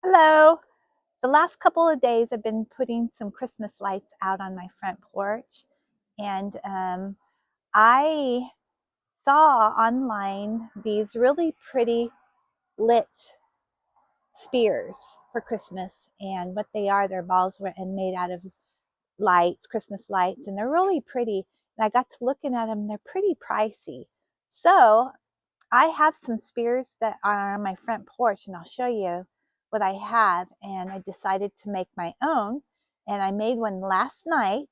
Hello. The last couple of days I've been putting some Christmas lights out on my front porch, and I saw online these really pretty lit spears for Christmas. And what they are, they're balls and made out of lights, Christmas lights, and they're really pretty. And I got to looking at them, they're pretty pricey. So I have some spears that are on my front porch, and I'll show you what I have. And I decided to make my own, and I made one last night.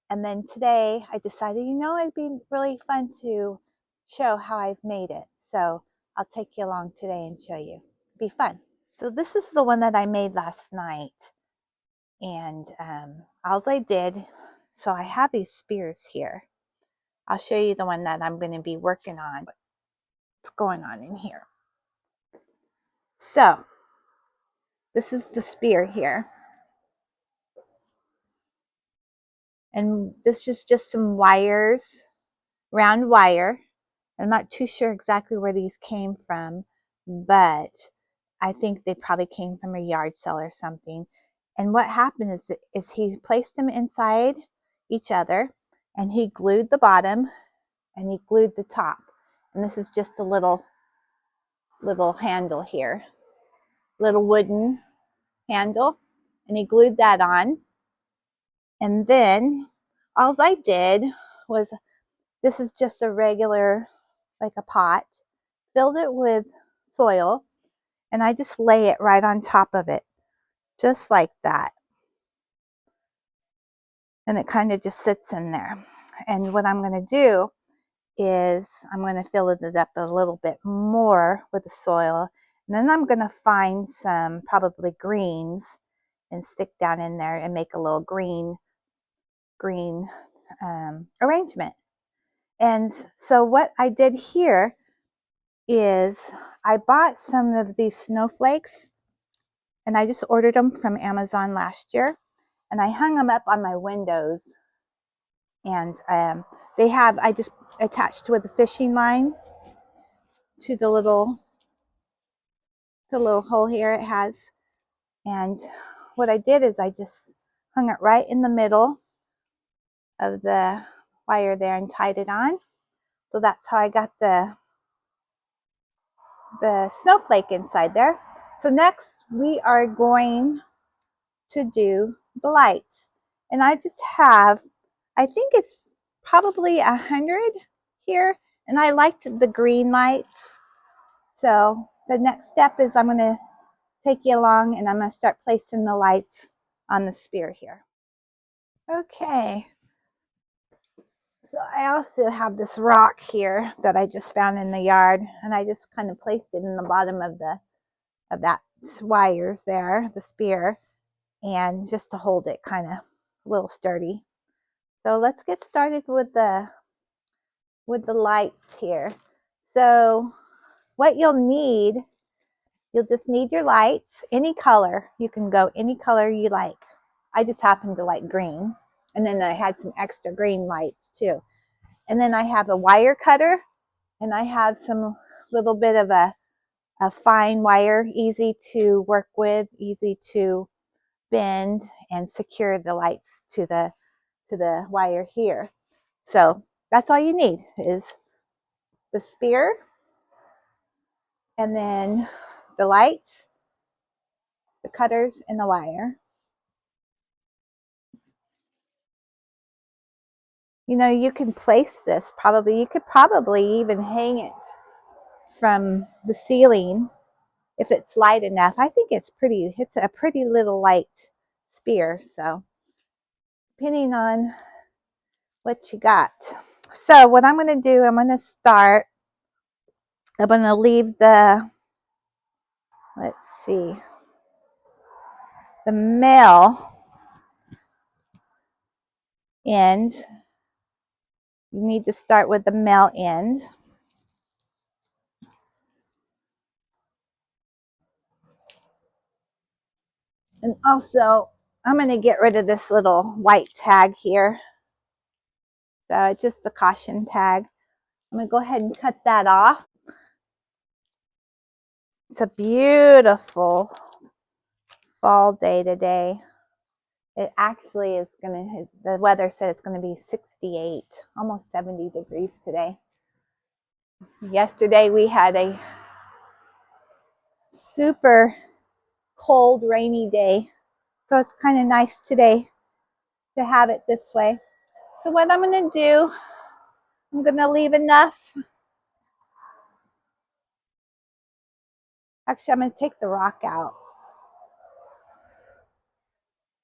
And then today I decided, it'd be really fun to show how I've made it. So I'll take you along today and show you. It'll be fun. So this is the one that I made last night. And all I did, so I have these spears here. I'll show you the one that I'm going to be working on. What's going on in here? So this is the spear here. And this is just some wires, round wire. I'm not too sure exactly where these came from, but I think they probably came from a yard sale or something. And what happened is he placed them inside each other, and he glued the bottom and he glued the top. And this is just a little handle here, little wooden handle, and he glued that on. And then all I did was, this is just a regular, like a pot, filled it with soil, and I just lay it right on top of it, just like that. And it kind of just sits in there. And what I'm going to do is I'm going to fill it up a little bit more with the soil. And then I'm going to find some probably greens and stick down in there and make a little green arrangement. And so what I did here is I bought some of these snowflakes, and I just ordered them from Amazon last year, and I hung them up on my windows. And I just attached with a fishing line to the little hole here it has. And what I did is I just hung it right in the middle of the wire there and tied it on. So that's how I got the snowflake inside there. So next we are going to do the lights. And I just have, I think it's probably 100 here. And I liked the green lights. So the next step is I'm going to take you along, and I'm going to start placing the lights on the spear here. Okay. So I also have this rock here that I just found in the yard, and I just kind of placed it in the bottom of that wires there, the spear, and just to hold it kind of a little sturdy. So let's get started with the lights here. So what you'll just need your lights, any color. You can go any color you like. I just happen to like green. And then I had some extra green lights too. And then I have a wire cutter, and I have some little bit of a fine wire, easy to work with, easy to bend and secure the lights to the wire here. So that's all you need is the spear, and then the lights, the cutters, and the wire. You can place this you could probably even hang it from the ceiling if it's light enough. I think it's a pretty little light spear. So depending on what you got. So what I'm going to do, I'm going to leave the male end. You need to start with the male end. And also, I'm going to get rid of this little white tag here. So it's just the caution tag. I'm going to go ahead and cut that off. It's a beautiful fall day today. It actually is the weather said it's gonna be 68, almost 70 degrees today. Yesterday we had a super cold, rainy day. So it's kind of nice today to have it this way. So what I'm gonna do, I'm gonna leave enough. Actually, I'm gonna take the rock out.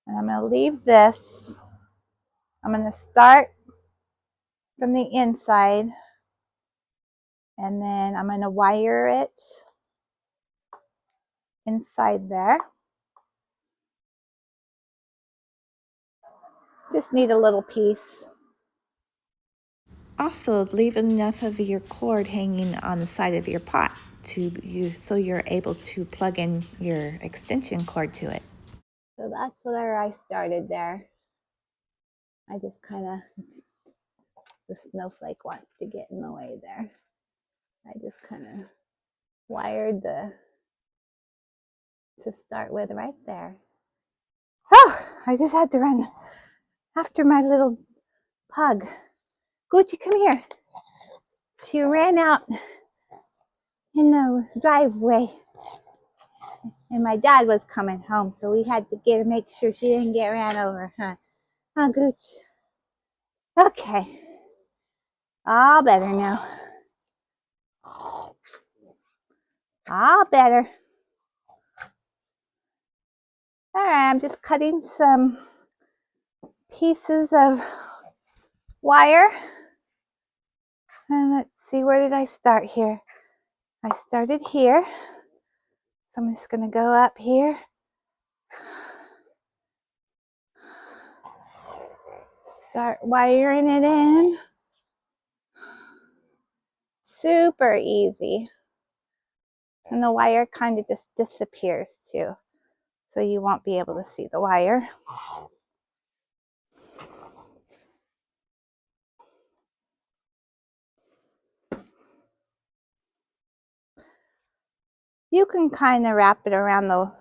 And I'm gonna leave this. I'm gonna start from the inside. And then I'm gonna wire it inside there. Just need a little piece. Also, leave enough of your cord hanging on the side of your pot so you're able to plug in your extension cord to it. So that's where I started there. I just kind of, the snowflake wants to get in the way there. I just kind of wired to start with right there. Oh, I just had to run after my little pug. Gucci, come here. She ran out in the driveway. And my dad was coming home, so we had to make sure she didn't get ran over, huh? Oh, Gucci. Okay. All better now. All better. All right, I'm just cutting some pieces of wire. And let's see, where did I start here? I started here. So I'm just going to go up here. Start wiring it in. Super easy. And the wire kind of just disappears too. So you won't be able to see the wire. You can kind of wrap it around the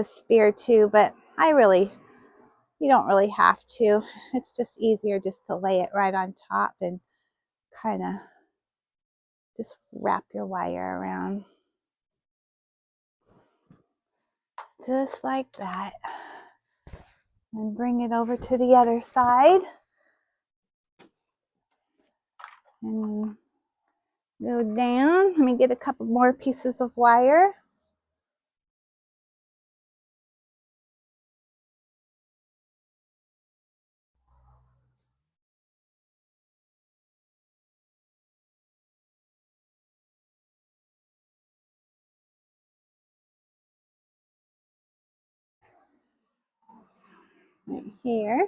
spear too, but you don't really have to. It's just easier just to lay it right on top and kind of just wrap your wire around. Just like that. And bring it over to the other side. And go down. Let me get a couple more pieces of wire. Right here.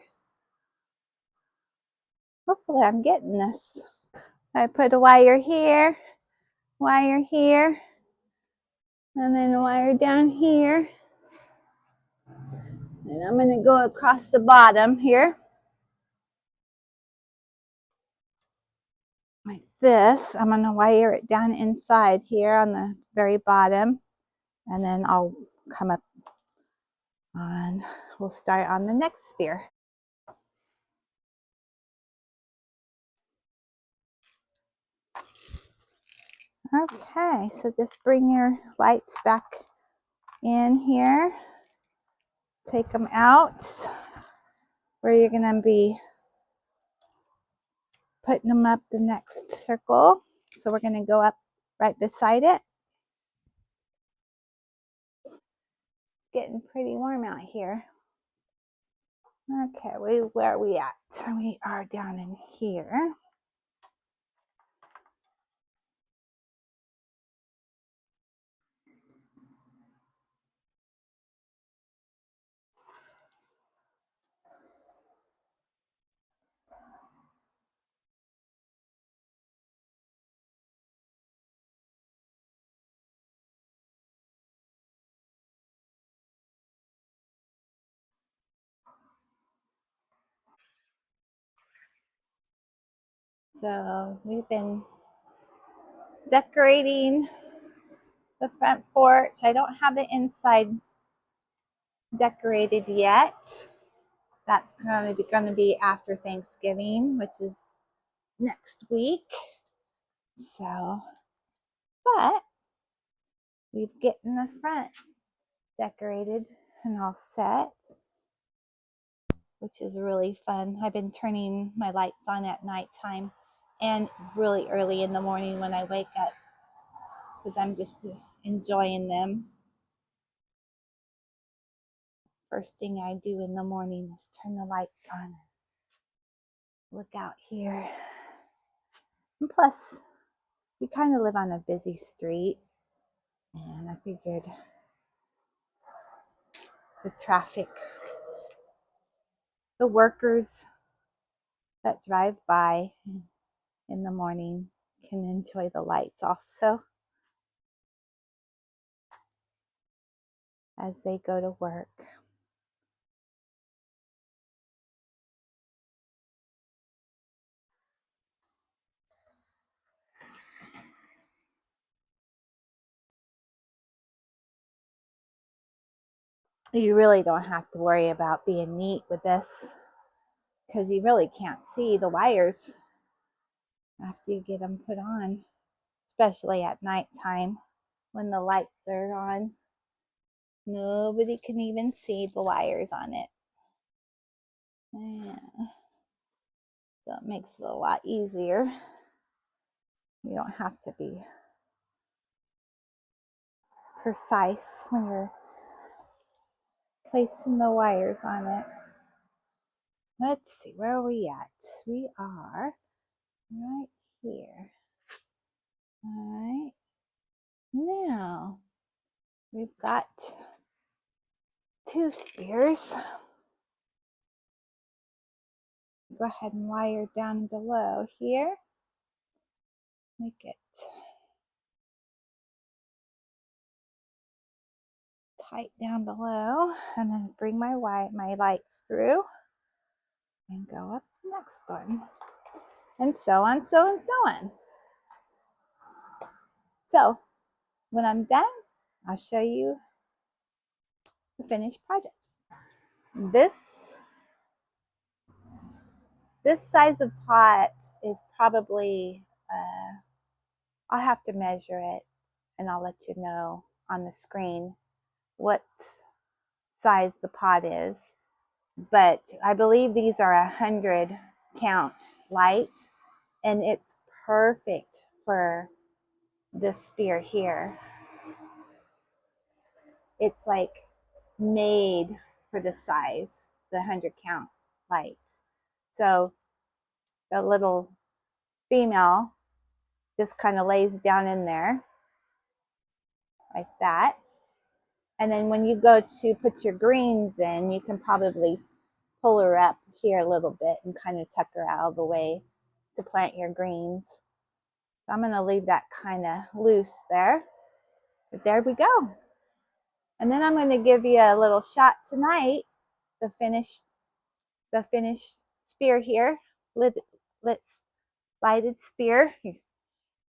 Hopefully I'm getting this. I put a wire here, and then a wire down here. And I'm going to go across the bottom here. Like this. I'm going to wire it down inside here on the very bottom. And then I'll come up on, we'll start on the next spear. Okay, so just bring your lights back in here. Take them out where you're going to be putting them up the next circle. So we're going to go up right beside it. Getting pretty warm out here. Okay, where are we at? So we are down in here. So we've been decorating the front porch. I don't have the inside decorated yet. That's going to be after Thanksgiving, which is next week. So, but we've gotten the front decorated and all set, which is really fun. I've been turning my lights on at nighttime and really early in the morning when I wake up because I'm just enjoying them. First thing I do in the morning is turn the lights on. Look out here. And plus, we kind of live on a busy street, and I figured the traffic, the workers that drive by in the morning can enjoy the lights also as they go to work. You really don't have to worry about being neat with this because you really can't see the wires after you get them put on, especially at nighttime when the lights are on. Nobody can even see the wires on it. Yeah. So it makes it a lot easier. You don't have to be precise when you're placing the wires on it. Let's see, where are we at? We are right here. All right. Now, we've got 2 spears. Go ahead and wire down below here. Make it tight down below, and then bring my lights through and go up the next one. And so on, so on, so on. So when I'm done, I'll show you the finished project. This size of pot is probably, I'll have to measure it and I'll let you know on the screen what size the pot is. But I believe these are 100 count lights, and it's perfect for this spear here. It's like made for the size, the 100 count lights. So the little female just kind of lays down in there like that. And then when you go to put your greens in, you can probably pull her up here a little bit and kind of tuck her out of the way to plant your greens. So I'm going to leave that kind of loose there. But there we go. And then I'm going to give you a little shot tonight, the finished spear here, lit lighted spear.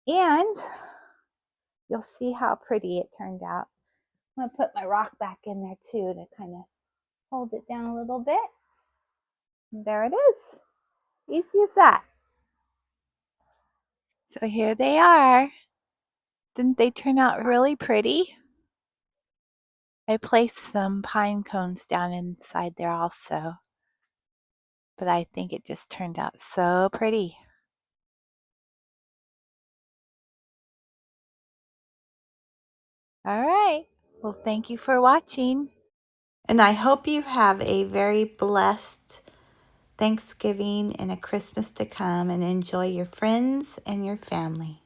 And you'll see how pretty it turned out. I'm going to put my rock back in there too to kind of hold it down a little bit. And there it is. Easy as that. So here they are. Didn't they turn out really pretty? I placed some pine cones down inside there also, but I think it just turned out so pretty. All right. Well, thank you for watching. And I hope you have a very blessed Thanksgiving and a Christmas to come, and enjoy your friends and your family.